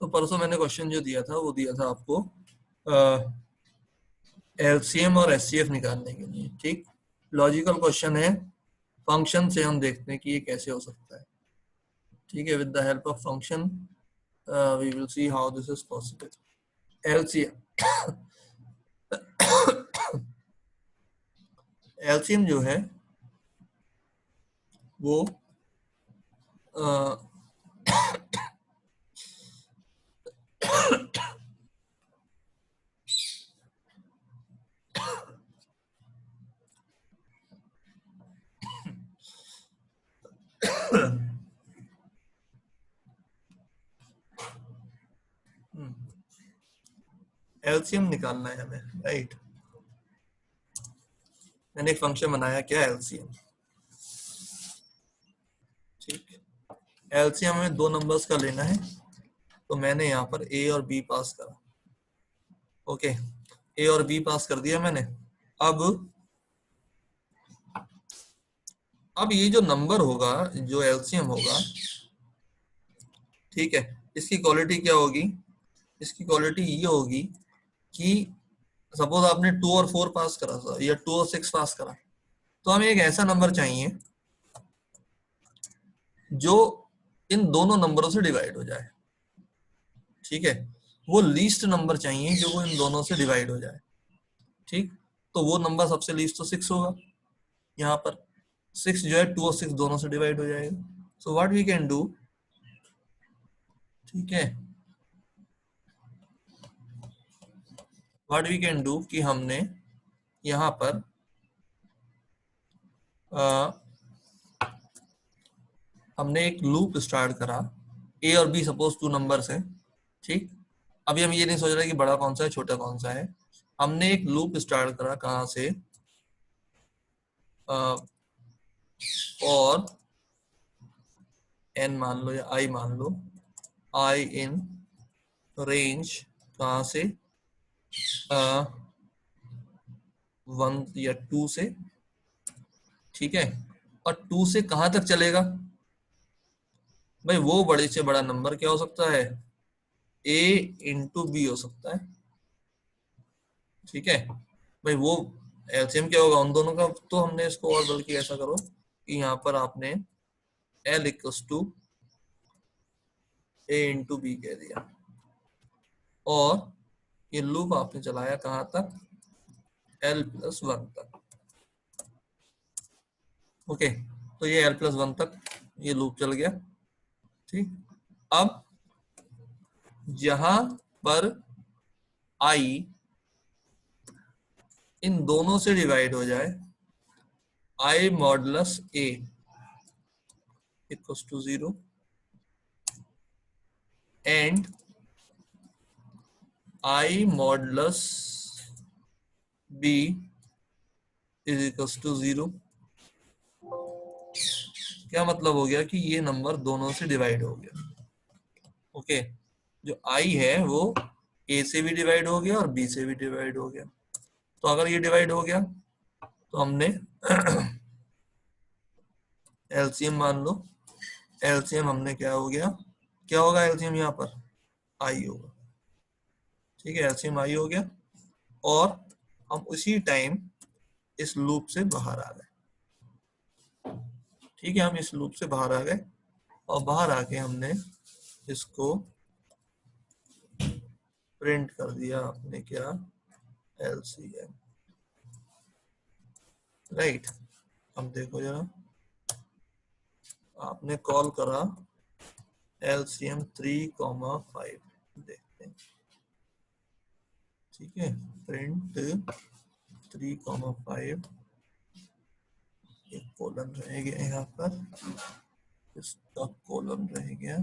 तो परसों मैंने क्वेश्चन जो दिया था वो दिया था आपको एलसीएम और एचसीएफ निकालने के लिए। ठीक, लॉजिकल क्वेश्चन है, फंक्शन से हम देखते हैं कि ये कैसे हो सकता है। ठीक है, with the help of function we will see how this is possible. LCM LCM जो है वो एलसीएम निकालना है हमें, राइट। मैंने एक फंक्शन बनाया, क्या एलसीएम। ठीक, एलसीएम में दो नंबर्स का लेना है, तो मैंने यहाँ पर ए और बी पास करा। ओके, ए और बी पास कर दिया मैंने। अब ये जो नंबर होगा, जो एलसीएम होगा, ठीक है, इसकी क्वालिटी क्या होगी? इसकी क्वालिटी ये होगी कि सपोज आपने 2 और 4 पास करा था या 2 और 6 पास करा, तो हमें एक ऐसा नंबर चाहिए जो इन दोनों नंबरों से डिवाइड हो जाए। ठीक है, वो लीस्ट नंबर चाहिए जो वो इन दोनों से डिवाइड हो जाए। ठीक, तो वो नंबर सबसे लीस्ट तो 6 होगा। यहाँ पर 6 जो है 2 और 6 दोनों से डिवाइड हो जाएगा। So what we can do, ठीक है, व्हाट वी कैन डू कि हमने यहाँ पर हमने एक लूप स्टार्ट करा। ए और बी सपोज 2 नंबर्स हैं। ठीक, अभी हम ये नहीं सोच रहे कि बड़ा कौन सा है छोटा कौन सा है। हमने एक लूप स्टार्ट करा, कहाँ से, और एन मान लो या आई मान लो, आई इन रेंज कहाँ से, 1 या 2 से। ठीक है, और 2 से कहाँ तक चलेगा भाई? वो बड़े से बड़ा नंबर क्या हो सकता है? ए इंटू बी हो सकता है। ठीक है भाई, वो एलसीएम क्या होगा उन दोनों का? तो हमने इसको और बल्कि ऐसा करो कि यहाँ पर आपने L equals to A into B कह दिया, और ये लूप आपने चलाया कहाँ तक? l+1 तक। ओके, तो ये l+1 तक ये लूप चल गया। ठीक, अब जहां पर i इन दोनों से डिवाइड हो जाए, i modulus a equals to 0 and i modulus b is equals to 0। क्या मतलब हो गया कि ये नंबर दोनों से डिवाइड हो गया। ओके, जो i है वो a से भी डिवाइड हो गया और b से भी डिवाइड हो गया। तो अगर ये डिवाइड हो गया तो हमने एलसीएम मान लो। एलसीएम हमने क्या हो गया, क्या होगा एलसीएम यहाँ पर? आई होगा। ठीक है, एलसीएम आई हो गया, और हम उसी टाइम इस लूप से बाहर आ गए। ठीक है, हम इस लूप से बाहर आ गए, और बाहर आके हमने इसको प्रिंट कर दिया आपने, क्या? LCM, right. अब देखो जरा, आपने कॉल करा एलसीएम 3,5, देखते हैं। ठीक है, प्रिंट 3,5, एक कोलन रह गया यहाँ पर, इसका कोलन रह गया।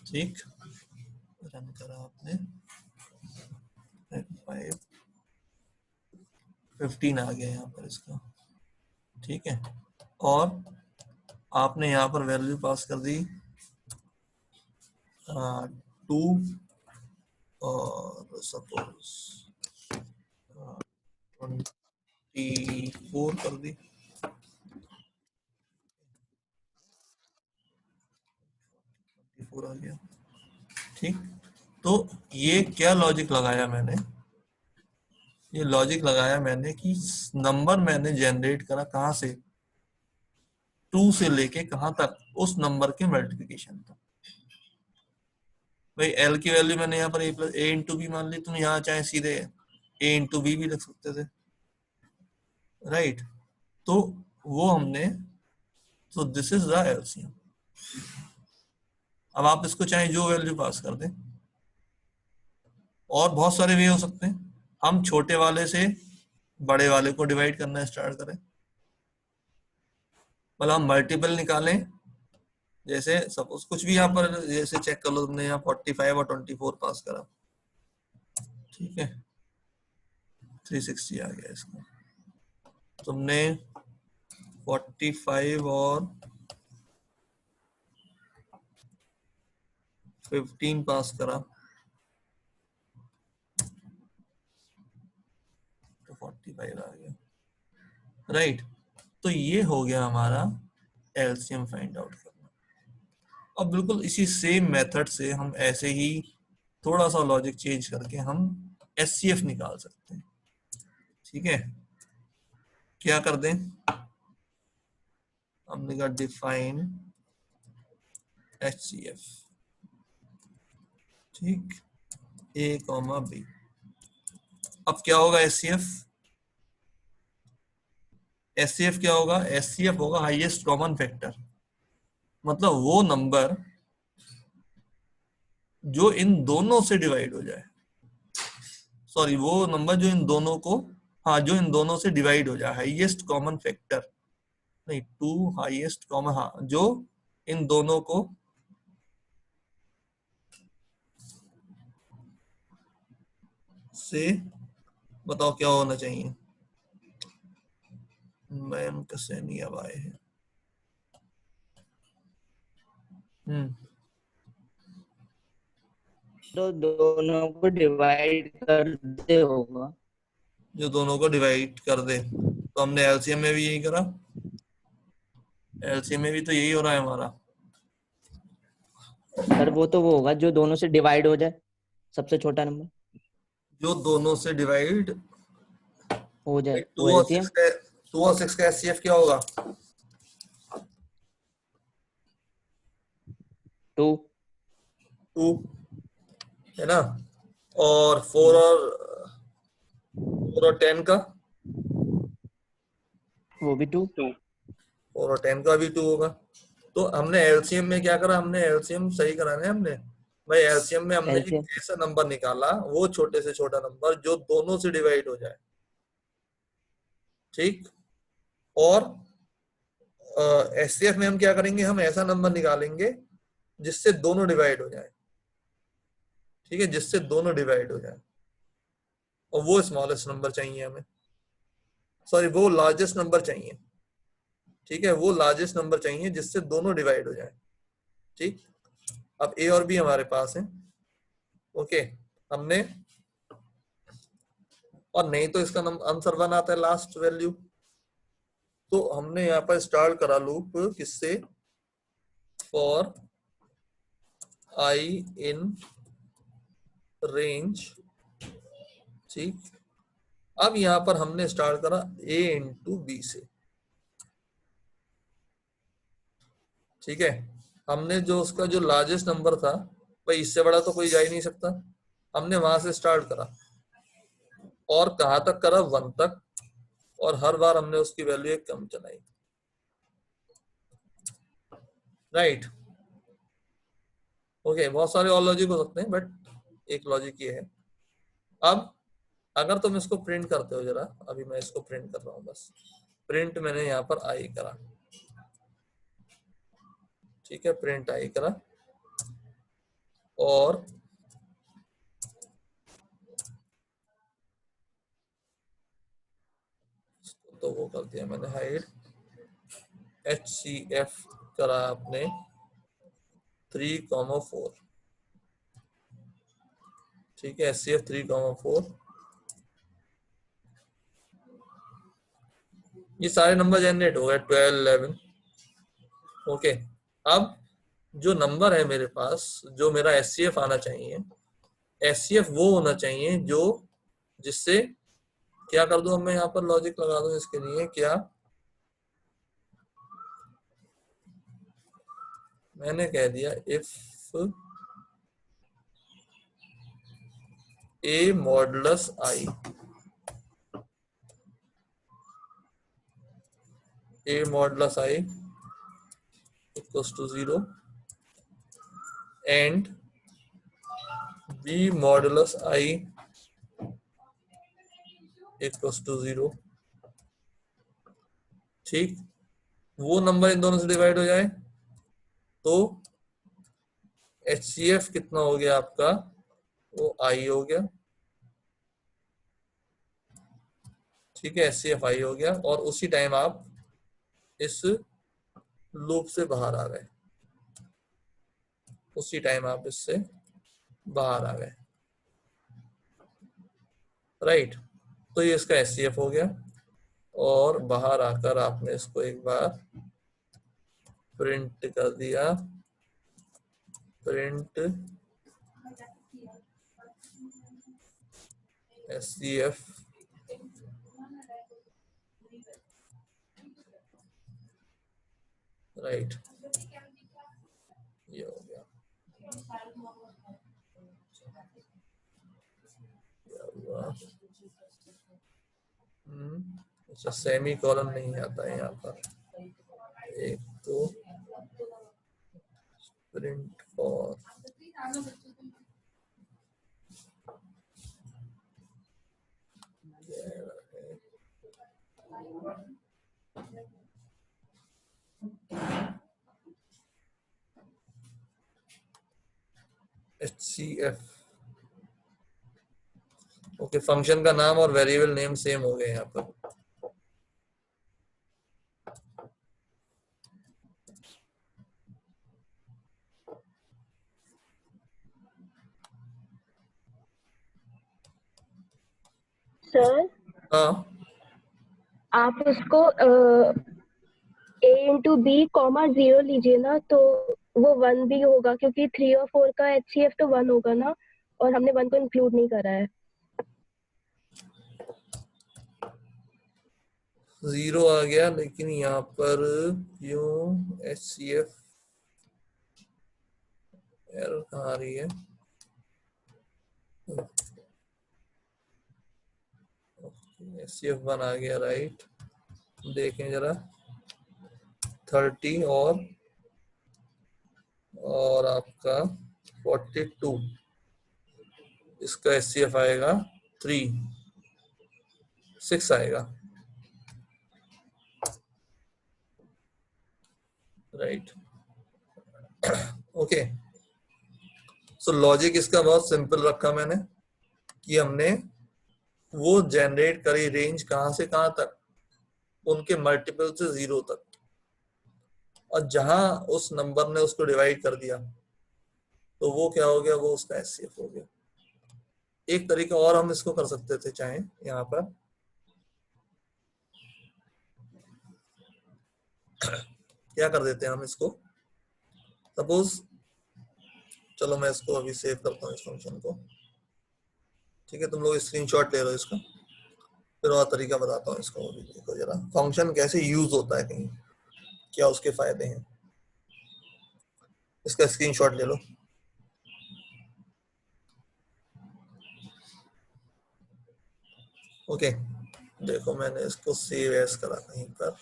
ठीक, रन करा आपने, 15 आ गया यहाँ पर इसका। ठीक है, और आपने यहाँ पर वैल्यू पास कर दी 2 और सपोज 24 कर दी। 24 आ गया। ठीक, तो ये क्या लॉजिक लगाया मैंने, ये लॉजिक लगाया मैंने कि नंबर मैंने जनरेट करा कहाँ से, 2 से लेके कहाँ तक, उस नंबर के मल्टीप्लिकेशन तक। भाई एल की वैल्यू मैंने यहाँ पर ए प्लस ए इंटू बी मान ली, तुम यहाँ चाहे सीधे ए इंटू बी भी रख सकते थे, राइट। तो वो हमने, तो दिस इज द एलसीएम। अब आप इसको चाहे जो वैल्यू पास कर दें, और बहुत सारे वे हो सकते हैं। हम छोटे वाले से बड़े वाले को डिवाइड करना स्टार्ट करें, मतलब हम मल्टीपल निकालें। जैसे सपोज कुछ भी यहाँ पर जैसे चेक कर लो, तुमने यहाँ 45 और 24 पास करा, ठीक है, 360 आ गया इसका। तुमने 45 और 15 पास करा तो 45 आ गया, राइट। तो ये हो गया हमारा एलसीएम फाइंड आउट करना। अब बिल्कुल इसी सेम मेथड से हम ऐसे ही थोड़ा सा लॉजिक चेंज करके हम एचसीएफ निकाल सकते हैं, ठीक है। क्या कर दें, हमने कहा डिफाइन एचसीएफ, ठीक, ए कॉमा बी। अब क्या होगा एचसीएफ, एचसीएफ क्या होगा, एचसीएफ होगा हाईएस्ट कॉमन फैक्टर, मतलब वो नंबर जो इन दोनों से डिवाइड हो जाए, सॉरी वो नंबर जो इन दोनों को, हाँ जो इन दोनों से डिवाइड हो जाए, हाईएस्ट कॉमन फैक्टर नहीं, टू हाईएस्ट कॉमन, हाँ जो इन दोनों को से, बताओ क्या होना चाहिए, मैम कैसे नहीं अब आए हैं। तो दोनों को डिवाइड कर दे होगा, जो दोनों को डिवाइड कर दे, तो हमने एलसीएम में भी यही करा, एलसीएम में भी तो यही हो रहा है हमारा। सर वो तो वो होगा जो दोनों से डिवाइड हो जाए, सबसे छोटा नंबर जो दोनों से डिवाइड हो जाए वो 2 और 6 एलसीएम। का, 2 और 6 का एचसीएफ क्या होगा, 2 2 है ना, और 4 और 10 का, वो भी 2। 4 और 10 का भी 2 होगा। तो हमने एलसीएम में क्या करा, हमने एलसीएम सही कराना है हमने, भाई एलसीएम में हमने एक एलसीएम ऐसा नंबर निकाला, वो छोटे से छोटा नंबर जो दोनों से डिवाइड हो जाए, ठीक। और एचसीएफ में हम क्या करेंगे, हम ऐसा नंबर निकालेंगे जिससे दोनों डिवाइड हो जाए, ठीक है, जिससे दोनों डिवाइड हो जाए, और वो स्मॉलेस्ट नंबर चाहिए हमें, सॉरी वो लार्जेस्ट नंबर चाहिए, ठीक है, वो लार्जेस्ट नंबर चाहिए जिससे दोनों डिवाइड हो जाए, ठीक। अब ए और बी हमारे पास है, ओके, हमने, और नहीं तो इसका आंसर 1 आता है लास्ट वैल्यू। तो हमने यहाँ पर स्टार्ट करा लूप किससे, फॉर आई इन रेंज, ठीक। अब यहाँ पर हमने स्टार्ट करा a इंटू बी से, ठीक है। हमने जो उसका जो लार्जेस्ट नंबर था, भाई इससे बड़ा तो कोई जा ही नहीं सकता, हमने वहां से स्टार्ट करा और कहाँ तक करा, 1 तक, और हर बार हमने उसकी वैल्यू एक कम चलाई, राइट। ओके, बहुत सारे और लॉजिक हो सकते हैं बट एक लॉजिक ये है। अब अगर तुम इसको प्रिंट करते हो जरा, अभी मैं इसको प्रिंट कर रहा हूँ, बस प्रिंट मैंने यहाँ पर आई करा, ठीक है, प्रिंट आई करा, और तो वो कर दिया मैंने हाइड, HCF करा आपने 3,4, ठीक है, HCF 3,4, ये सारे नंबर जनरेट हो गए 12, 11, ओके। अब जो नंबर है मेरे पास, जो मेरा एचसीएफ आना चाहिए, एचसीएफ वो होना चाहिए जो, जिससे क्या कर दूं, अब मैं यहाँ पर लॉजिक लगा दूं इसके लिए, क्या मैंने कह दिया, if A modulus I, A modulus I equals to 0 and B modulus I equals to 0, ठीक, वो नंबर इन दोनों से डिवाइड हो जाए तो एचसीएफ कितना हो गया आपका, वो आई हो गया, ठीक है, एचसीएफ आई हो गया, और उसी टाइम आप इस लूप से बाहर आ गए, उसी टाइम आप इससे बाहर आ गए, राइट। तो ये इसका एचसीएफ हो गया, और बाहर आकर आपने इसको एक बार प्रिंट कर दिया, प्रिंट एचसीएफ, राइट, ये हो गया, क्या हुआ, अच्छा सेमी कॉलन नहीं आता है यहाँ पर, एक तो print for HCF, okay, function का नाम और वेरिएबल नेम सेम हो गए यहाँ पर, सर हाँ आप उसको ए इंटू बी कॉमा 0 लीजिए ना, तो वो 1 भी होगा, क्योंकि 3 और 4 का एचसीएफ तो 1 होगा ना, और हमने 1 को इंक्लूड नहीं करा है। 0 आ गया, लेकिन यहाँ पर क्यों HCF एरर कहाँ आ रही है, HCF 1 आ गया, राइट, देखें जरा 30 और आपका 42, इसका HCF आएगा 3, 6 आएगा, राइट, ओके। सो लॉजिक इसका बहुत सिंपल रखा मैंने, कि हमने वो जनरेट करी रेंज कहां से कहां तक, उनके मल्टीपल से 0 तक, और जहां उस नंबर ने उसको डिवाइड कर दिया तो वो क्या हो गया, वो उसका एचसीएफ हो गया। एक तरीका और हम इसको कर सकते थे, चाहे यहाँ पर क्या कर देते हैं हम इसको, सपोज, चलो मैं इसको अभी सेव करता हूँ इस फंक्शन को, ठीक है, तुम लोग स्क्रीनशॉट ले लो इसका, फिर और तरीका बताता हूँ इसको, भी देखो जरा फंक्शन कैसे यूज होता है कहीं, क्या उसके फायदे हैं, इसका स्क्रीनशॉट ले लो। ओके, देखो मैंने इसको सेव एज करा कहीं पर,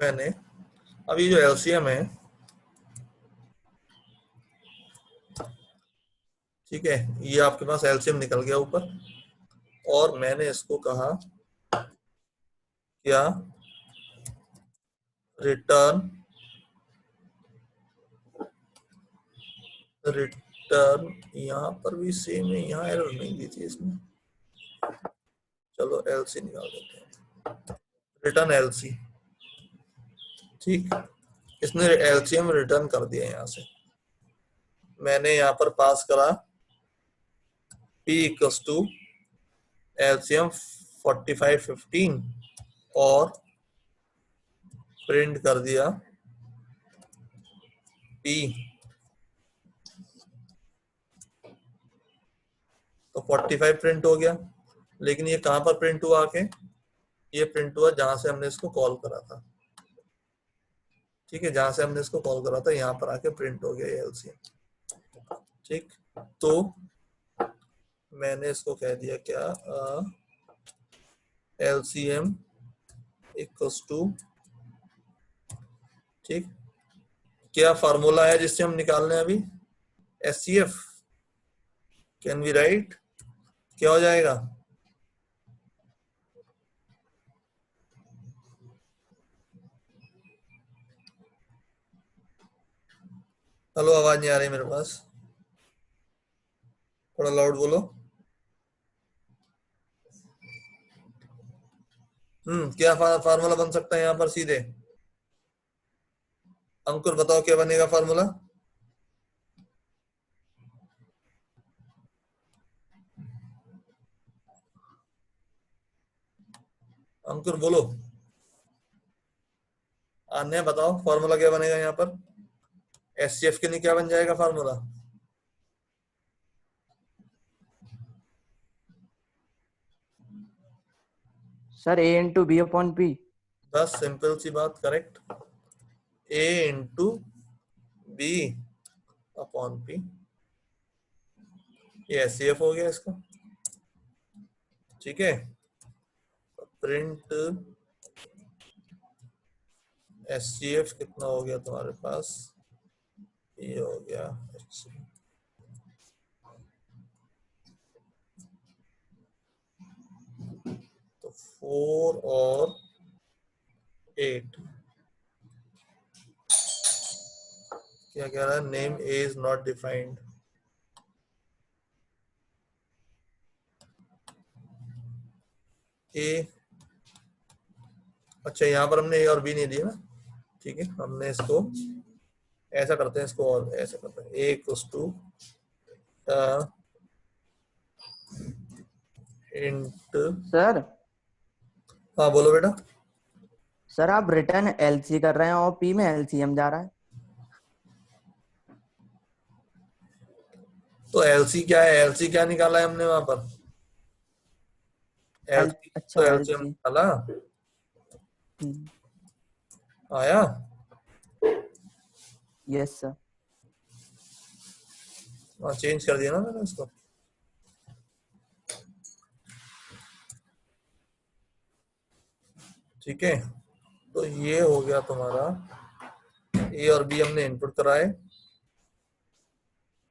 मैंने अभी जो एलसीएम है, ठीक है, ये आपके पास एलसीएम निकल गया ऊपर, और मैंने इसको कहा क्या, रिटर्न, रिटर्न, यहाँ पर भी सेम है, यहाँ एरर नहीं दी थी इसमें, चलो एलसी निकाल देते हैं, रिटर्न एलसी, ठीक, इसने एलसीएम रिटर्न कर दिया, यहाँ से मैंने यहाँ पर पास करा p इक्वल्स टू एलसीएम 45 15 और प्रिंट कर दिया P, तो 45 प्रिंट हो गया। लेकिन ये कहां पर प्रिंट हुआ आके? ये प्रिंट हुआ जहां से हमने इसको कॉल करा था। ठीक है, जहां से हमने इसको कॉल करा था यहाँ पर आके प्रिंट हो गया ये एलसीएम। ठीक, तो मैंने इसको कह दिया क्या, एलसीएम इक्वल्स टू, ठीक, क्या फार्मूला है जिससे हम निकालने हैं अभी? एचसीएफ। Can we write? क्या हो जाएगा? हेलो, आवाज नहीं आ रही मेरे पास, थोड़ा लाउड बोलो। क्या फार्मूला बन सकता है यहाँ पर सीधे? अंकुर बताओ क्या बनेगा फार्मूला? अंकुर बोलो, आन्या बताओ फार्मूला क्या बनेगा यहाँ पर? एचसीएफ के लिए क्या बन जाएगा formula? Sir A into B upon P। बस सिंपल सी बात, correct. A into B upon P, ये एचसीएफ हो गया इसका। ठीक है, प्रिंट एचसीएफ कितना हो गया तुम्हारे पास? ये हो गया HCF। तो 4 और 8, क्या कह रहा है? Name A is not defined. ए, अच्छा यहाँ पर हमने ए और बी नहीं दिया ना। ठीक है, हमने इसको ऐसा करते हैं, इसको और ऐसा करते हैं, ए इक्वल्स टू इंट। सर हाँ बोलो बेटा। सर आप रिटर्न LC कर रहे हैं और P में LCM जा रहा है। तो एलसी क्या है? एलसी क्या निकाला है हमने वहां पर? एलसी अच्छा तो एलसीएम LC। निकाला, आया। Yes sir. हाँ, चेंज कर दिया ना मैंने इसको। ठीक है, तो ये हो गया तुम्हारा, ए और बी हमने इनपुट कराए,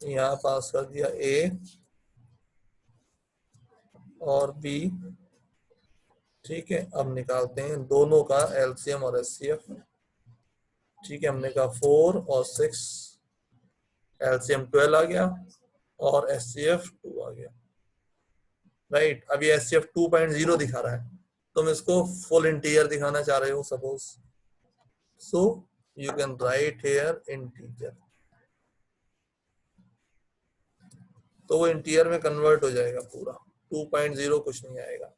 यहाँ पास कर दिया ए और बी। ठीक है, अब निकालते हैं दोनों का एलसीएम और एचसीएफ। ठीक है, हमने कहा 4 और 6, एलसीएम 12 आ गया और एचसीएफ 2 आ गया। राइट, अभी एचसीएफ 2.0 दिखा रहा है, तुम इसको फुल इंटीजर दिखाना चाह रहे हो suppose, so you can write here integer, तो वो इंटीजर में कन्वर्ट हो जाएगा पूरा, 2.0 कुछ नहीं आएगा।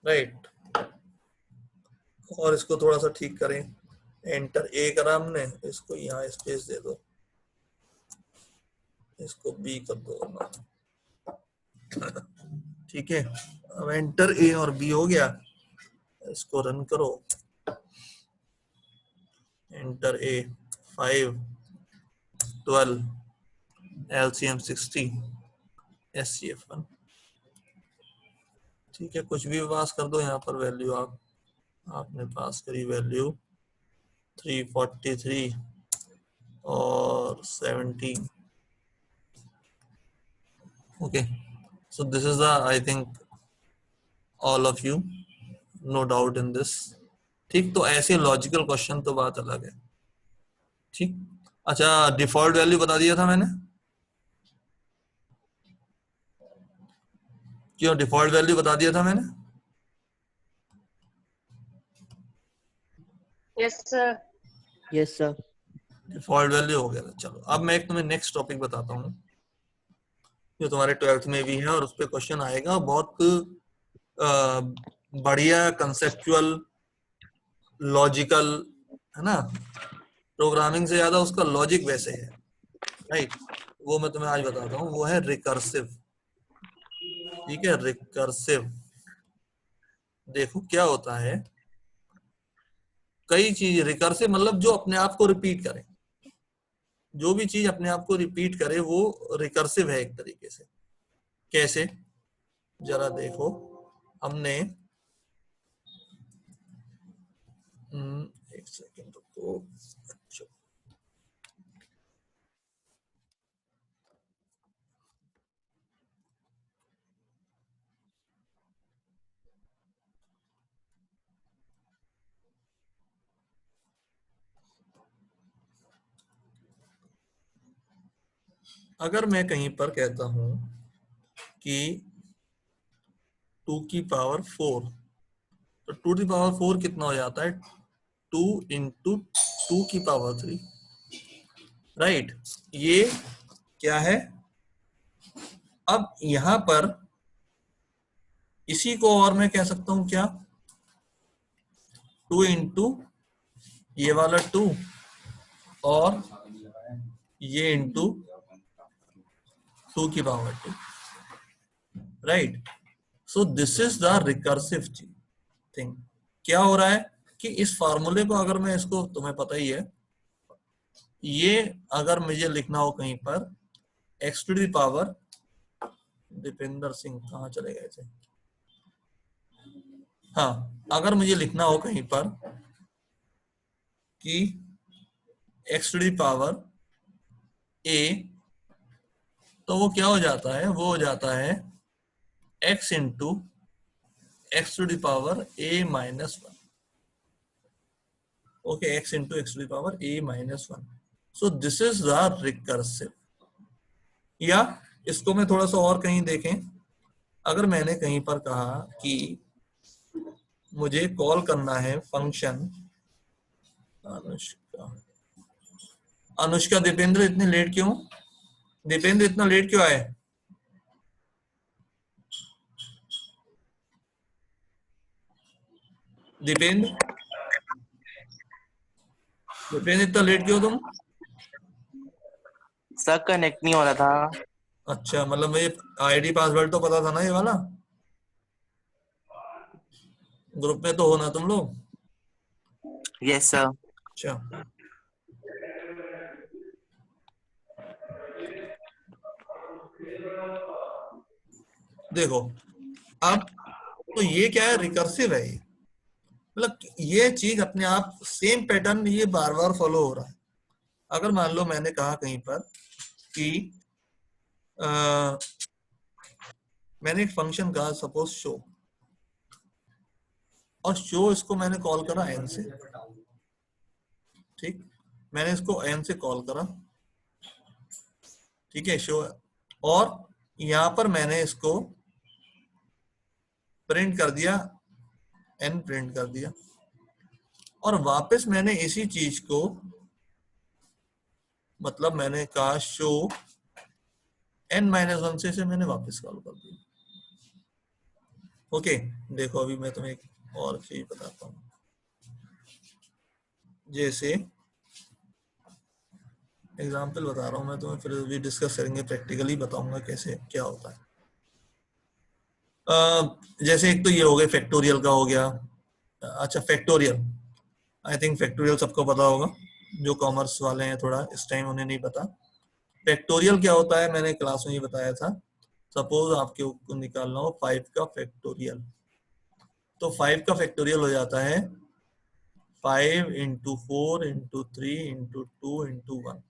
राइट, और इसको थोड़ा सा ठीक करें, एंटर ए करा हमने, इसको यहाँ स्पेस दे दो, इसको बी कर दो ना। ठीक है, अब एंटर ए और बी हो गया, इसको रन करो, एंटर ए 5 12 एलसीएम 60 एचसीएफ 1। ठीक है, कुछ भी पास कर दो यहाँ पर वैल्यू, आपने पास करी वैल्यू 343 और 17। Okay, so this is the, I think all of you, no doubt in this। ठीक, तो ऐसे लॉजिकल क्वेश्चन तो बात अलग है। ठीक, अच्छा डिफॉल्ट वैल्यू बता दिया था मैंने, क्यों डिफॉल्ट वैल्यू बता दिया था मैंने? Yes sir. Yes sir. Default value हो गया था। चलो अब मैं एक तुम्हें नेक्स्ट टॉपिक बताता हूँ, जो तुम्हारे 12th में भी है, और उस पर क्वेश्चन आएगा। बहुत बढ़िया कंसेप्चुअल लॉजिकल है ना, प्रोग्रामिंग से ज्यादा उसका लॉजिक वैसे है, राइट। वो मैं तुम्हें आज बताता हूँ, वो है रिकर्सिव। ठीक है, रिकर्सिव। देखो क्या होता है, कई चीज रिकर्सिव मतलब जो अपने आप को रिपीट करे, जो भी चीज अपने आप को रिपीट करे वो रिकर्सिव है एक तरीके से। कैसे, जरा देखो। हमने एक सेकेंड रुको। अच्छा, अगर मैं कहीं पर कहता हूं कि 2 की पावर 4, तो 2 की पावर 4 कितना हो जाता है, 2 इंटू 2 की पावर 3, राइट। ये क्या है, अब यहां पर इसी को और मैं कह सकता हूं क्या, 2 इंटू ये वाला 2 और ये इंटू 2 की power 2, right. So this is the recursive thing. क्या हो रहा है कि इस फार्मूले को अगर मैं इसको, तुम्हें पता ही है, ये अगर मुझे लिखना हो कहीं पर x to the power, Dipendra Singh कहाँ चले गए थे, हाँ, अगर मुझे लिखना हो कहीं पर कि x to the power a, तो वो क्या हो जाता है, वो हो जाता है x into X to the power a minus 1। Okay, x into X to the power a minus 1। So this is the recursive. या इसको मैं थोड़ा सा और कहीं देखें, अगर मैंने कहीं पर कहा कि मुझे कॉल करना है फंक्शन अनुष्का, अनुष्का दीपेंद्र इतने लेट क्यों, दीपेंद्र इतना लेट क्यों आए, दीपेंद्र, दीपेंद्र इतना लेट क्यों तुम। सर कनेक्ट नहीं हो रहा था। अच्छा, मतलब मुझे आईडी पासवर्ड तो पता था ना ये वाला, ग्रुप में तो हो ना तुम लोग। Yes sir. अच्छा, देखो अब, तो ये क्या है, रिकर्सिव है ये, मतलब ये चीज अपने आप सेम पैटर्न ये बार बार फॉलो हो रहा है। अगर मान लो मैंने कहा कहीं पर कि मैंने एक फंक्शन कहा सपोज शो, और शो इसको मैंने कॉल करा एन से, ठीक, मैंने इसको एन से कॉल करा, ठीक है, शो, और यहां पर मैंने इसको प्रिंट कर दिया, एन प्रिंट कर दिया, और वापस मैंने इसी चीज को, मतलब मैंने कहा शो एन माइनस 1 से इसे मैंने वापस कॉल कर दिया। ओके, देखो अभी मैं तुम्हें एक और चीज बताता हूँ, जैसे एग्जाम्पल बता रहा हूँ मैं तुम्हें, फिर भी डिस्कस करेंगे, प्रैक्टिकली बताऊंगा कैसे क्या होता है। जैसे एक तो ये हो गया फैक्टोरियल का हो गया। अच्छा, फैक्टोरियल, आई थिंक फैक्टोरियल सबको पता होगा, जो कॉमर्स वाले हैं थोड़ा इस टाइम उन्हें नहीं पता। फैक्टोरियल क्या होता है, मैंने क्लास में ही बताया था। सपोज आपके को निकालना हो 5 का फैक्टोरियल, तो 5 का फैक्टोरियल हो जाता है 5 इंटू 4 इंटू 3 इंटू 2 इंटू 1।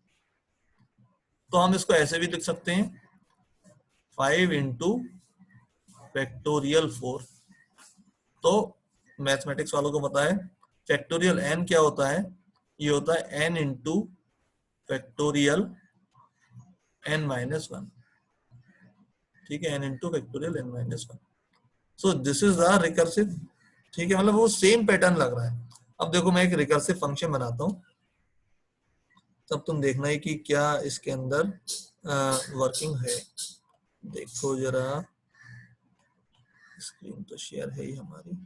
तो हम इसको ऐसे भी लिख सकते हैं 5 इंटू फैक्टोरियल 4। तो मैथमेटिक्स वालों को पता है फैक्टोरियल n क्या होता है, ये होता है n into factorial n minus 1, ठीक है, n into factorial n minus 1। So this is the recursive, ठीक है, मतलब वो सेम पैटर्न लग रहा है। अब देखो मैं एक रिकर्सिव फंक्शन बनाता हूँ, तब तुम देखना है कि क्या इसके अंदर वर्किंग है। देखो जरा, स्क्रीन तो शेयर है ही हमारी,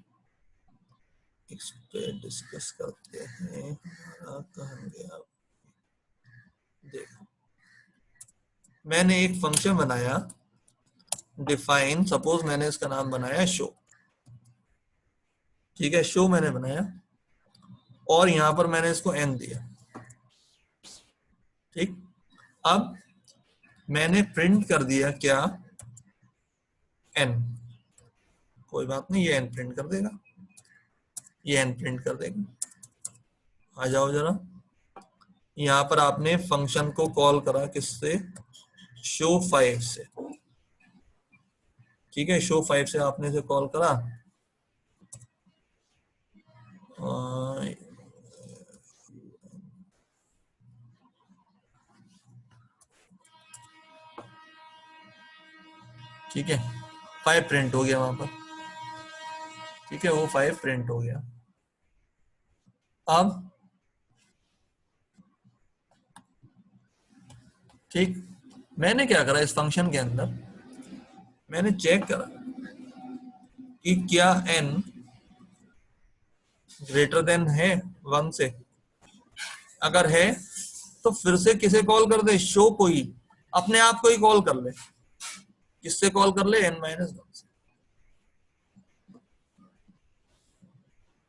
इस पे डिस्कस करते हैं। हमारा कहाँ गया, देखो मैंने एक फंक्शन बनाया डिफाइन, सपोज मैंने इसका नाम बनाया शो, ठीक है, शो मैंने बनाया और यहां पर मैंने इसको n दिया, ठीक। अब मैंने प्रिंट कर दिया क्या, n, कोई बात नहीं, ये n प्रिंट कर देगा, ये n प्रिंट कर देगा। आ जाओ जरा, यहां पर आपने फंक्शन को कॉल करा किससे, शो 5 से, ठीक है, शो 5 से आपने इसे कॉल करा। ठीक है, 5 प्रिंट हो गया वहां पर, ठीक है, वो 5 प्रिंट हो गया। अब ठीक, मैंने क्या करा इस फंक्शन के अंदर, मैंने चेक करा कि क्या n ग्रेटर देन है 1 से, अगर है तो फिर से किसे कॉल कर दे, शो को ही, अपने आप को ही कॉल कर ले, किससे कॉल कर ले, n-1 से,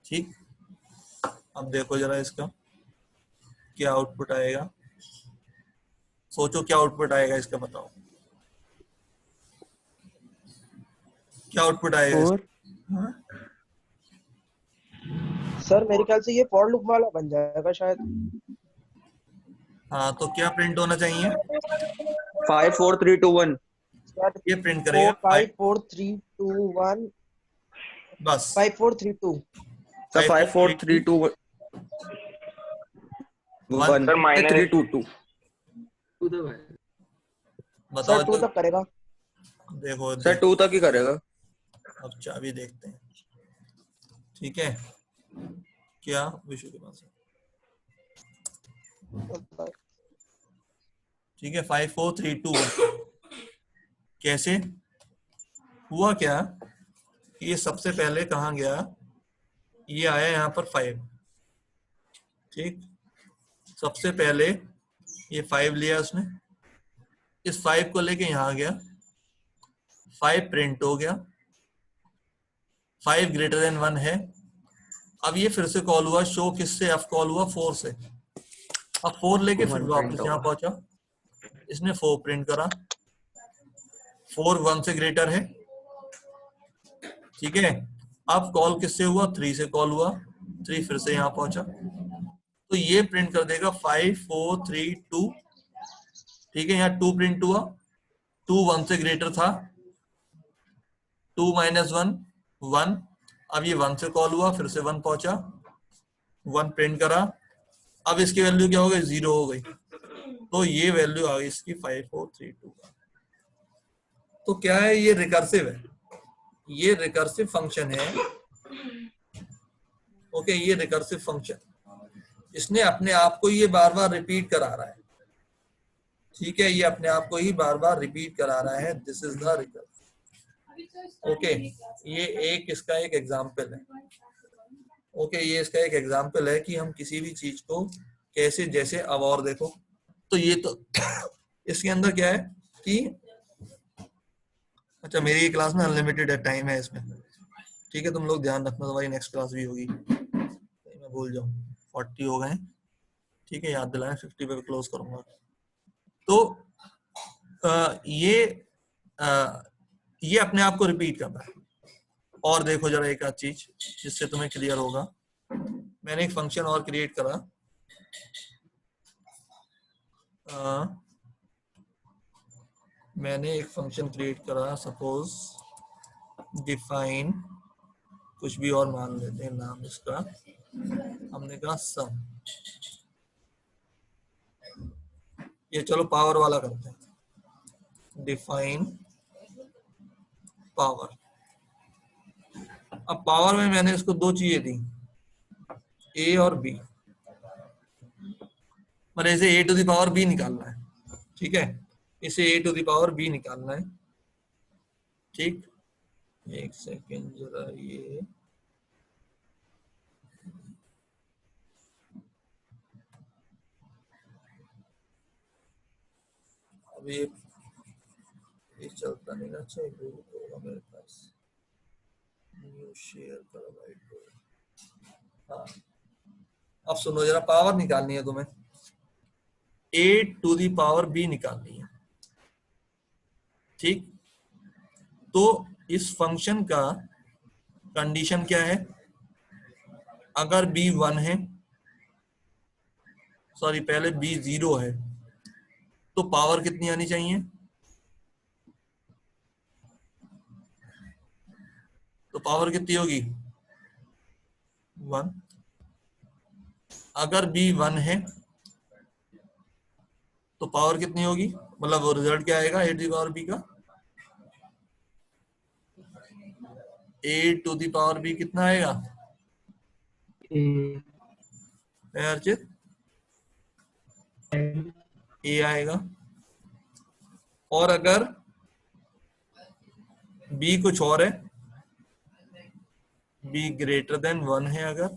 ठीक। अब देखो जरा इसका क्या आउटपुट आएगा, सोचो क्या आउटपुट आएगा इसका, बताओ क्या आउटपुट आएगा इसका। 4। हाँ? सर मेरे ख्याल से ये फॉर लूप वाला बन जाएगा शायद। हाँ, तो क्या प्रिंट होना चाहिए, 5 4 3 2 1। ये प्रिंट 4 करेगा 5 4 3 2 1, बस 5 4 3 2। Sir 5 4 3 2 1 sir, 3 2 2। बताओ सर 2 तक करेगा। देखो सर 2 तक ही करेगा। अब चाबी देखते हैं, ठीक है, क्या विशु के पास है, ठीक है, 5 4 3 2 1। कैसे हुआ क्या, ये सबसे पहले कहाँ गया, ये आया यहाँ पर 5, ठीक, सबसे पहले ये 5 लिया उसने, इस 5 को लेके यहाँ गया, 5 प्रिंट हो गया, 5 ग्रेटर देन 1 है। अब ये फिर से कॉल हुआ शो, किससे, अब कॉल हुआ 4 से, अब 4 लेके फिर वापस यहाँ पहुंचा, इसने 4 प्रिंट करा, 4 1 से ग्रेटर है, ठीक है। अब कॉल किससे हुआ, 3 से कॉल हुआ, 3 फिर से यहाँ पहुंचा, तो ये प्रिंट कर देगा 5 4 3 2, ठीक है, यहाँ 2 प्रिंट हुआ, 2 1 से ग्रेटर था, 2 माइनस 1 1, अब ये 1 से कॉल हुआ, फिर से 1 पहुंचा, 1 प्रिंट करा, अब इसकी वैल्यू क्या हो गई, 0 हो गई, तो ये वैल्यू आ गई इसकी 5 4 3 2। तो क्या है, ये रिकर्सिव है, ये रिकर्सिव फंक्शन है, ओके, ये रिकर्सिव फंक्शन, इसने अपने आप को ये बार बार रिपीट करा रहा है, ठीक है, ये अपने आप को ही बार बार रिपीट करा रहा है, this is the recursive, okay. ये एक इसका एक एग्जाम्पल है, ओके, ये इसका एक एग्जाम्पल है कि हम किसी भी चीज को कैसे, जैसे अब और देखो, तो ये तो इसके अंदर क्या है कि, अच्छा मेरी क्लास में अनलिमिटेड टाइम है इसमें, ठीक है, तुम लोग ध्यान रखना, तुम्हारी नेक्स्ट क्लास भी होगी, मैं भूल जाऊं, 40 हो गए, ठीक है, याद दिलाएं, 50 पे क्लोज करूंगा। तो ये अपने आप को रिपीट करता है। और देखो जरा एक आध चीज जिससे तुम्हें क्लियर होगा, मैंने एक फंक्शन और क्रिएट करा, मैंने एक फंक्शन क्रिएट करा, सपोज डिफाइन, कुछ भी और मान लेते हैं नाम इसका, हमने कहा सम, ये चलो पावर वाला करते हैं, डिफाइन पावर। अब पावर में मैंने इसको दो चीजें दी, ए और बी, पर इसे ए टू द पावर बी निकालना है, ठीक है, इसे ए टू द पावर बी निकालना है, ठीक, एक सेकेंड जरा, ये अब ये चलता नहीं ना। अच्छा, एक होगा मेरे पास, न्यू शेयर करो वाइट बोर्ड। हाँ, अब सुनो जरा, पावर निकालनी है तुम्हें, a to the power b निकालनी है। ठीक, तो इस फंक्शन का कंडीशन क्या है? अगर b 1 है, सॉरी पहले b 0 है, तो पावर कितनी आनी चाहिए? तो पावर कितनी होगी? 1। अगर b 1 है तो पावर कितनी होगी, मतलब वो रिजल्ट क्या आएगा a to the power b का? a to the power b कितना आएगा अर्चित? a आएगा। और अगर b कुछ और है, b ग्रेटर देन 1 है अगर,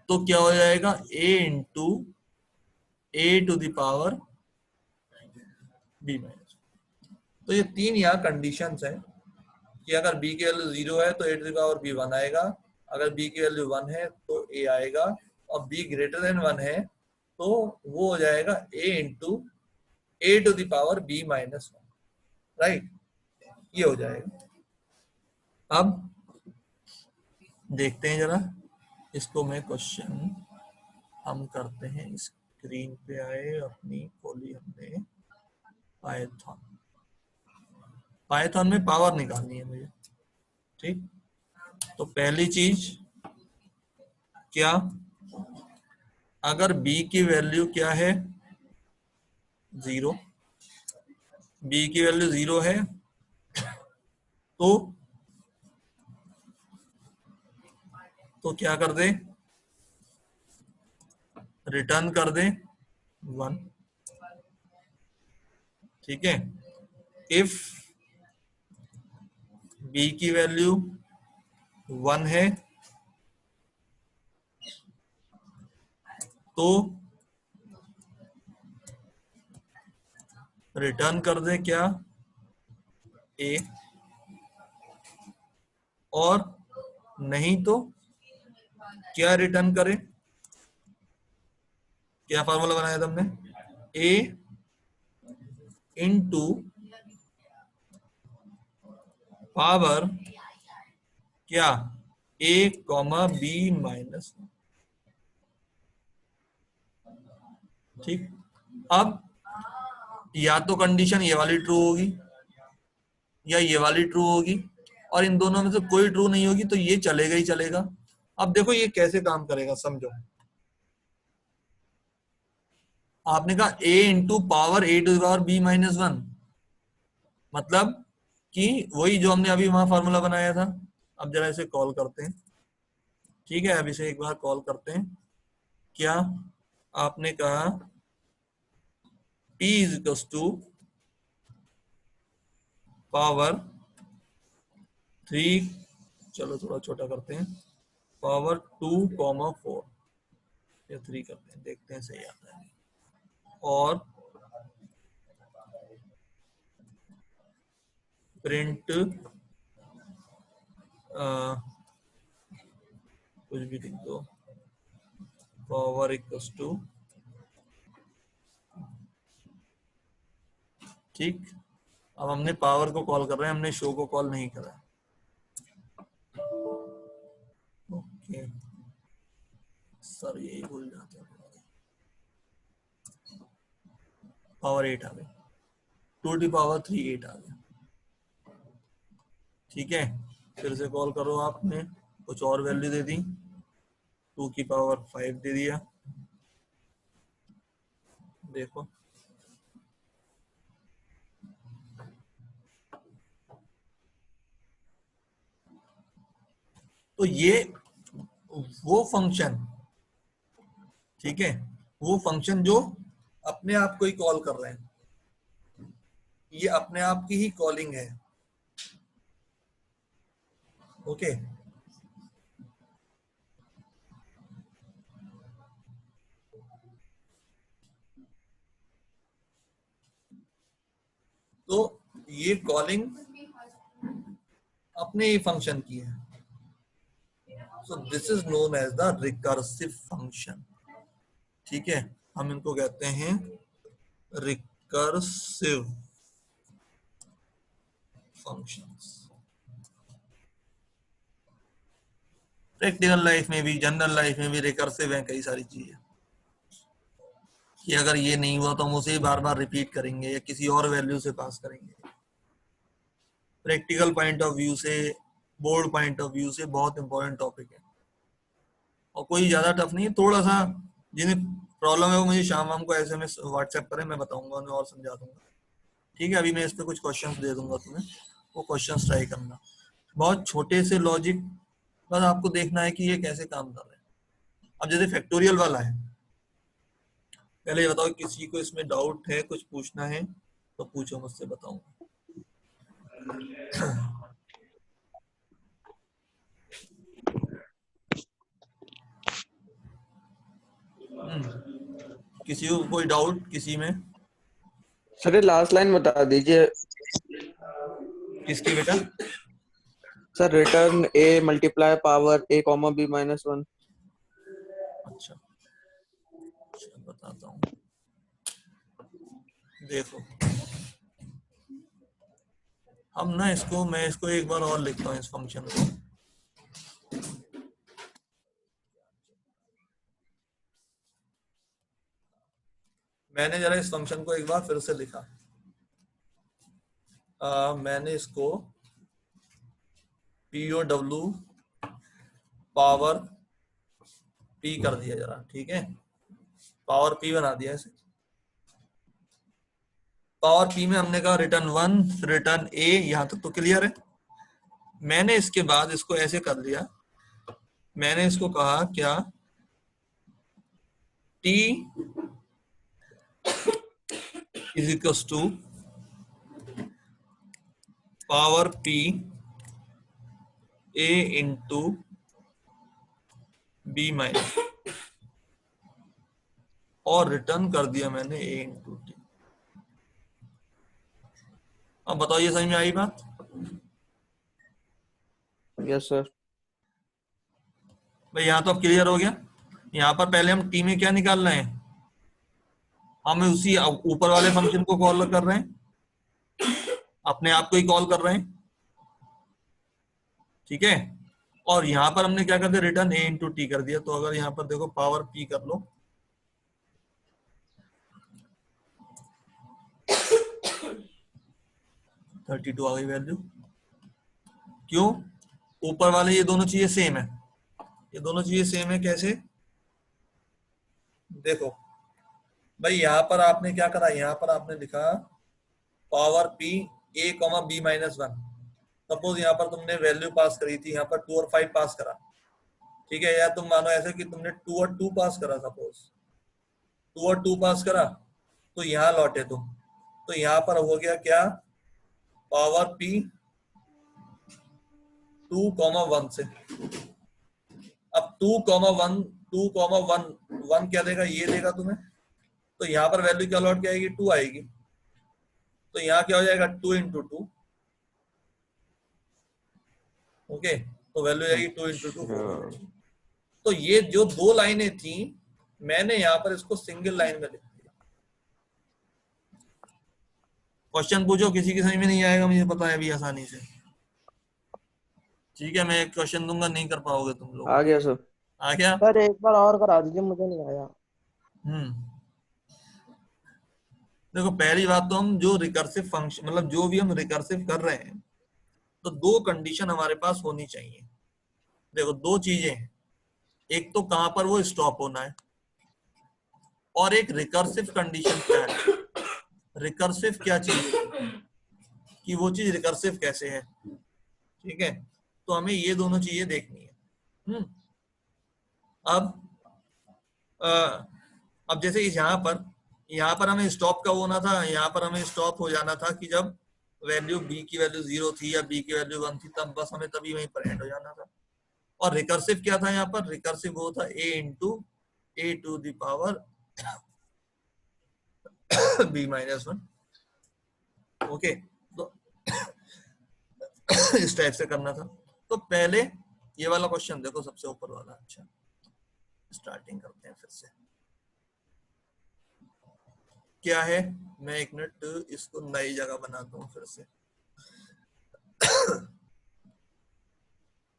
तो क्या हो जाएगा? a into a to the power b minus. तो ये तीन यहाँ कंडीशंस हैं कि अगर b की वैल्यू 0 है तो a to the power b 1 आएगा, अगर b की वैल्यू 1 है तो a आएगा, और b ग्रेटर देन 1 है तो वो हो जाएगा a into a to the power b minus 1। Right, ये हो जाएगा। अब देखते हैं जरा इसको, मैं क्वेश्चन हम करते हैं। स्क्रीन पे आए, अपनी खोली हमने पाइथन। पाइथन में पावर निकालनी है मुझे। ठीक, तो पहली चीज क्या, अगर b की वैल्यू क्या है? 0। b की वैल्यू 0 है तो क्या कर दे? रिटर्न कर दे 1। ठीक है, इफ b की वैल्यू 1 है तो रिटर्न कर दे क्या? a। और नहीं तो क्या रिटर्न करे? क्या फार्मूला बनाया था हमने? a इंटू पावर क्या? a comma b minus. ठीक, अब या तो कंडीशन ये वाली ट्रू होगी या ये वाली ट्रू होगी, और इन दोनों में से कोई ट्रू नहीं होगी तो ये चलेगा ही चलेगा। अब देखो ये कैसे काम करेगा, समझो। आपने कहा a into power a to the power b minus 1, मतलब कि वही जो हमने अभी वहां फॉर्मूला बनाया था। अब जरा इसे कॉल करते हैं। ठीक है, अब इसे एक बार कॉल करते हैं। क्या आपने कहा? p is equal to power 3, चलो थोड़ा छोटा करते हैं, पावर 2,4 या 3 करते हैं, देखते हैं सही आता है। और प्रिंट कुछ भी लिख दो, पावर इक्वल टू। ठीक, अब हमने पावर को कॉल कर रहे हैं, हमने शो को कॉल नहीं करा। ओके सर, यही भूल जाते हैं। पावर 8 आ गई, 2 की पावर 3 8 आ गया। ठीक है, फिर से कॉल करो। आपने कुछ और वैल्यू दे दी, 2 की पावर 5 दे दिया। देखो तो ये वो फंक्शन, ठीक है, वो फंक्शन जो अपने आप को ही कॉल कर रहे हैं, ये अपने आप की ही कॉलिंग है। ओके। तो ये कॉलिंग अपने ही फंक्शन की है, so this is known as the recursive function. ठीक है, हम इनको कहते हैं रिकर्सिव फंक्शंस। प्रैक्टिकल लाइफ में भी, जनरल लाइफ में भी रिकर्सिव है कई सारी चीजें, कि अगर ये नहीं हुआ तो हम उसे बार बार रिपीट करेंगे या किसी और वैल्यू से पास करेंगे। प्रैक्टिकल पॉइंट ऑफ व्यू से, बोर्ड पॉइंट ऑफ व्यू से बहुत इंपॉर्टेंट टॉपिक है, और कोई ज्यादा टफ नहीं है। थोड़ा सा जिन्हें प्रॉब्लम है वो मुझे शाम को SMS व्हाट्सएप करें, मैं बताऊंगा उन्हें और समझा दूंगा। ठीक है, अभी मैं इस पे कुछ क्वेश्चंस दे दूंगा तुम्हें, वो क्वेश्चंस ट्राई करना। बहुत छोटे से लॉजिक, बस आपको देखना है कि ये कैसे काम कर रहे हैं। अब जैसे फैक्टोरियल वाला है, पहले ये बताओ किसी को इसमें डाउट है, कुछ पूछना है तो पूछो, मुझसे बताऊंगा। किसी को कोई डाउट किसी में? सर ये लास्ट लाइन बता दीजिए। किसकी बेटा? Sir return a multiply power a comma b minus 1। अच्छा, बताता हूँ, देखो हम ना इसको, मैं इसको एक बार और लिखता हूँ इस फंक्शन को। मैंने जरा इस फंक्शन को एक बार फिर से लिखा, मैंने इसको POW पावर P कर दिया जरा, ठीक है, पावर P बना दिया इसे। पावर P में हमने कहा रिटर्न 1, रिटर्न A, यहां तक तो क्लियर है। मैंने इसके बाद इसको ऐसे कर लिया, मैंने इसको कहा क्या, T is equals to power P A into B minus, और रिटर्न कर दिया मैंने A इंटू T। अब बताओ ये समझ में आई बात? Yes sir. भाई यहाँ तो अब क्लियर हो गया। यहाँ पर पहले हम T में क्या निकाल रहे हैं, हम उसी ऊपर वाले फंक्शन को कॉल कर रहे हैं, अपने आप को ही कॉल कर रहे हैं, ठीक है। और यहाँ पर हमने क्या कर दिया, रिटर्न A इंटू टी कर दिया। तो अगर यहाँ पर देखो पावर P कर लो, आ गई वैल्यू। क्यों? ऊपर वाले ये दोनों चीजें सेम है, ये दोनों चीजें सेम है। कैसे? देखो भाई, यहाँ पर आपने क्या करा, यहाँ पर आपने लिखा power P A comma B minus 1। Suppose यहाँ पर तुमने वैल्यू पास करी थी, यहाँ पर 2 और 5 पास करा, ठीक है। या तुम मानो ऐसे कि तुमने 2 और 2 पास करा, सपोज 2 और 2 पास करा, तो यहाँ लौटे तुम, तो यहाँ पर हो गया क्या, पावर P 2 कॉमा 1 से। अब 2 कॉमा 1, 2 कॉमा 1, 1 क्या देगा, ये देगा तुम्हें, तो यहाँ पर वैल्यू क्या लौट के आएगी, 2 आएगी। तो यहाँ क्या हो जाएगा, 2 इंटू 2, ओके, तो वैल्यू आएगी 2 इंटू 2। तो ये जो दो लाइनें थी, मैंने यहाँ पर इसको सिंगल लाइन में लिख दिया। क्वेश्चन पूछो, किसी की समझ में नहीं आएगा, मुझे पता है अभी आसानी से, ठीक है। मैं एक क्वेश्चन दूंगा, नहीं कर पाओगे तुम लोग। आ गया सर। आ गया? सर एक बार और करा दीजिए, मुझे नहीं आया। देखो पहली बात तो हम जो रिकर्सिव फंक्शन, मतलब जो भी हम रिकर्सिव कर रहे हैं, तो दो कंडीशन हमारे पास होनी चाहिए। देखो दो चीजें हैं, एक तो कहां पर वो स्टॉप होना है, और एक रिकर्सिव कंडीशन क्या है, रिकर्सिव क्या चीज है, कि वो चीज रिकर्सिव कैसे है, ठीक है। तो हमें ये दोनों चीजें देखनी है। अब अब जैसे इस यहाँ पर हमें स्टॉप कब होना था, यहाँ पर हमें स्टॉप हो जाना था कि जब वैल्यू बी की वैल्यू 0 थी या बी की वैल्यू 1 थी, तब बस हमें तभी वहीं पर एंड हो जाना था। और रिकर्सिव क्या था यहाँ पर? रिकर्सिव वो था a into A to the power b minus 1। Okay, तो इस टाइप से करना था। तो पहले ये वाला क्वेश्चन देखो, सबसे ऊपर वाला। अच्छा, स्टार्टिंग करते हैं फिर से। क्या है, मैं एक मिनट इसको नई जगह बनाता हूँ फिर से।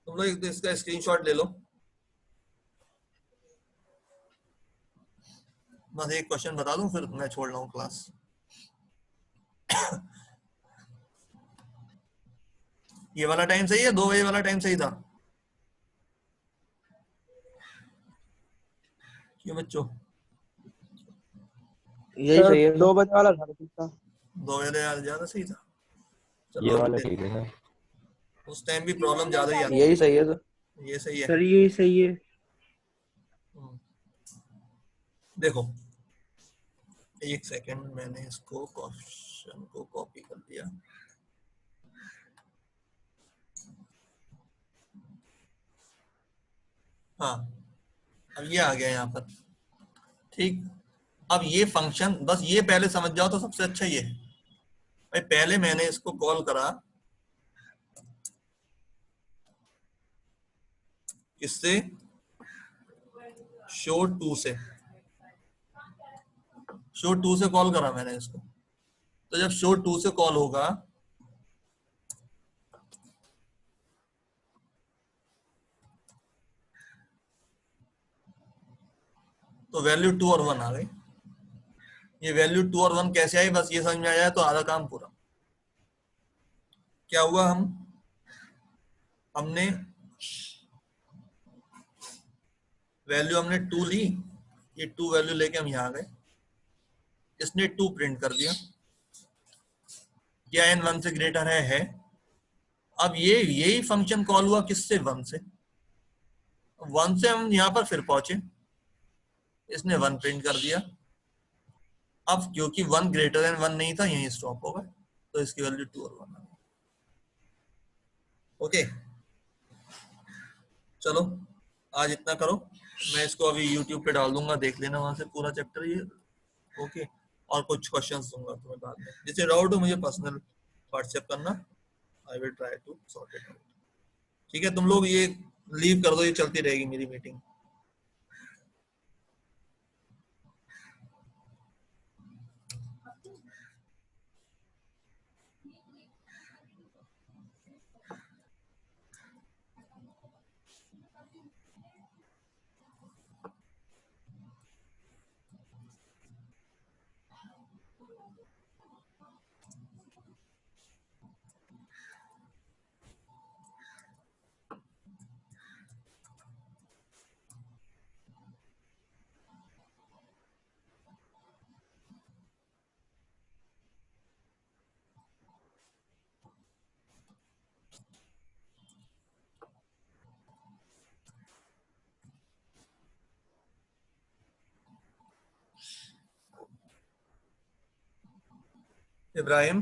तुम लोग एक तो इसका स्क्रीनशॉट ले लो। बस एक क्वेश्चन बता दूं फिर मैं छोड़ रहा हूँ क्लास। ये वाला टाइम सही है? 2 बजे वाला टाइम सही था क्यों बच्चों? यही सर सही है सर। 2 बजे वाला था ठीक था। 2 बजे ज्यादा सही था। ये चलो अभी वाला देख, ठीक है सर। उस टाइम भी प्रॉब्लम ज्यादा ही आती यही थी। सही है सर। ये सही है। सर यही सही है। हम्म, देखो एक सेकंड, मैंने इसको क्वेश्चन को कॉपी कर दिया। हाँ, अब ये आ गया यहाँ पर। ठीक, अब ये फंक्शन बस ये पहले समझ जाओ तो सबसे अच्छा ये है। भाई पहले मैंने इसको कॉल करा किससे? शो 2 से। शो 2 से कॉल करा मैंने इसको। तो जब शो 2 से कॉल होगा तो वैल्यू 2 और 1 आ गई। ये वैल्यू 2 और 1 कैसे आई, बस ये समझ में आ जाए तो आधा काम पूरा। क्या हुआ, हमने वैल्यू हमने 2 ली, ये 2 वैल्यू लेके हम यहाँ आ गए, इसने 2 प्रिंट कर दिया। क्या n 1 से ग्रेटर है? अब ये यही फंक्शन कॉल हुआ किससे? 1 से। 1 से हम यहाँ पर फिर पहुंचे, इसने 1 प्रिंट कर दिया। अब क्योंकि 1 ग्रेटर देन 1 नहीं था, यहीं स्टॉप होगा, तो इसकी वैल्यू 2 और 1 आ गई। ओके, चलो आज इतना करो। मैं इसको अभी YouTube पे डाल दूंगा, देख लेना वहां से पूरा चैप्टर ये। ओके, और कुछ क्वेश्चंस दूंगा तुम्हें बाद में। जिसे डाउट हो मुझे पर्सनल व्हाट्सएप करना, I will try to sort it out. ठीक है, तुम लोग ये लीव कर दो, ये चलती रहेगी मेरी मीटिंग। इब्राहिम